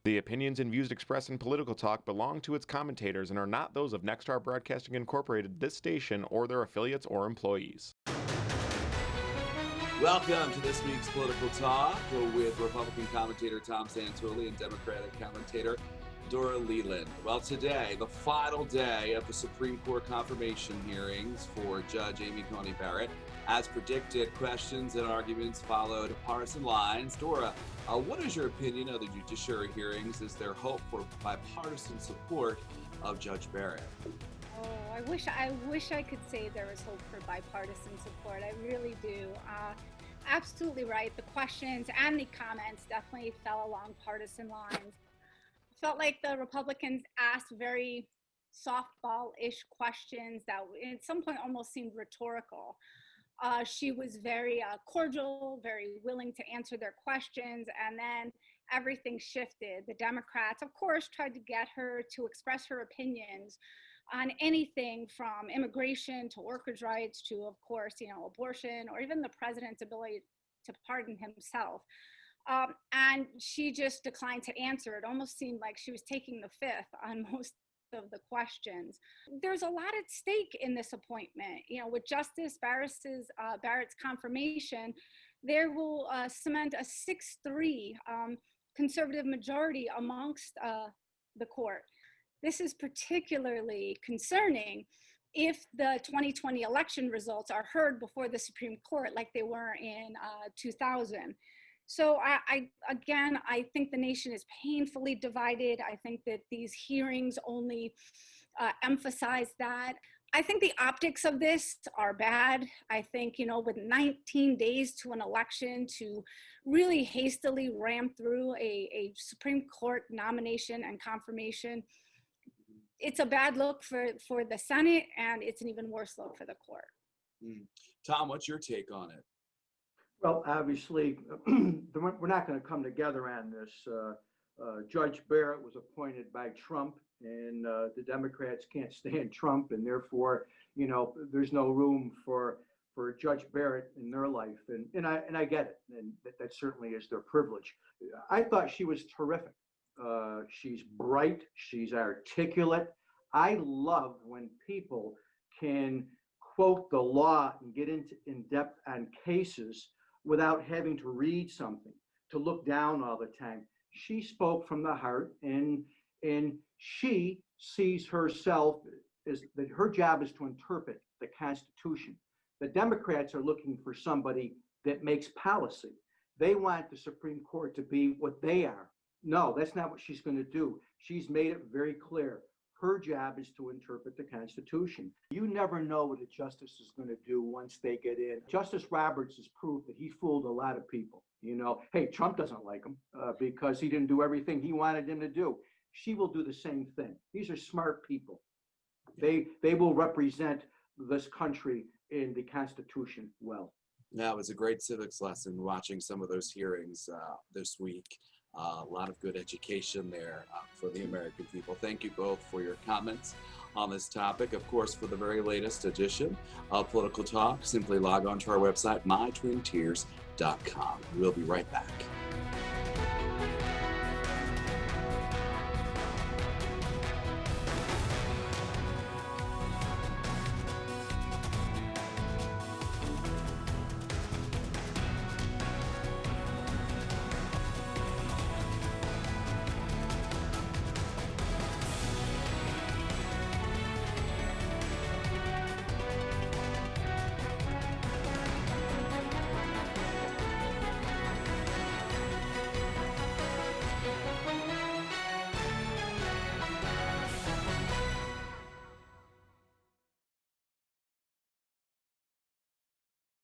The opinions and views expressed in Political Talk belong to its commentators and are not those of Nexstar Broadcasting Incorporated, this station, or their affiliates or employees. Welcome to this week's Political Talk with Republican commentator Tom Santulli and Democratic commentator Dora Leland. Well, today, the final day of the Supreme Court confirmation hearings for Judge Amy Coney Barrett. As predicted, questions and arguments followed partisan lines. Dora, what is your opinion of the judiciary hearings? Is there hope for bipartisan support of Judge Barrett? Oh, I wish I could say there was hope for bipartisan support. I really do. Absolutely right. The questions and the comments definitely fell along partisan lines. I felt like the Republicans asked very softball-ish questions that at some point almost seemed rhetorical. She was very cordial, very willing to answer their questions, and then everything shifted. The Democrats, of course, tried to get her to express her opinions on anything from immigration to workers' rights to, of course, abortion, or even the president's ability to pardon himself. And she just declined to answer. It almost seemed like she was taking the fifth on most of the questions. There's a lot at stake in this appointment. With Justice Barrett's confirmation, there will cement a 6-3 conservative majority amongst the court. This is particularly concerning if the 2020 election results are heard before the Supreme Court like they were in 2000. So I think the nation is painfully divided. I think that these hearings only emphasize that. I think the optics of this are bad. I think, with 19 days to an election, to really hastily ram through a Supreme Court nomination and confirmation, it's a bad look for the Senate, and it's an even worse look for the court. Tom, what's your take on it? Well, obviously, we're not going to come together on this. Judge Barrett was appointed by Trump, and the Democrats can't stand Trump, and therefore, there's no room for Judge Barrett in their life, and I get it, and that certainly is their privilege. I thought she was terrific. She's bright, she's articulate. I love when people can quote the law and get in depth on cases without having to read something, to look down all the time. She spoke from the heart, and she sees herself as that her job is to interpret the Constitution. The Democrats are looking for somebody that makes policy. They want the Supreme Court to be what they are. No, that's not what she's going to do. She's made it very clear. Her job is to interpret the Constitution. You never know what a justice is going to do once they get in. Justice Roberts has proved that he fooled a lot of people. Hey, Trump doesn't like him because he didn't do everything he wanted him to do. She will do the same thing. These are smart people. They will represent this country in the Constitution well. Now, it was a great civics lesson watching some of those hearings this week. A lot of good education there for the American people. Thank you both for your comments on this topic. Of course, for the very latest edition of Political Talk, simply log on to our website, mytwintears.com. We'll be right back.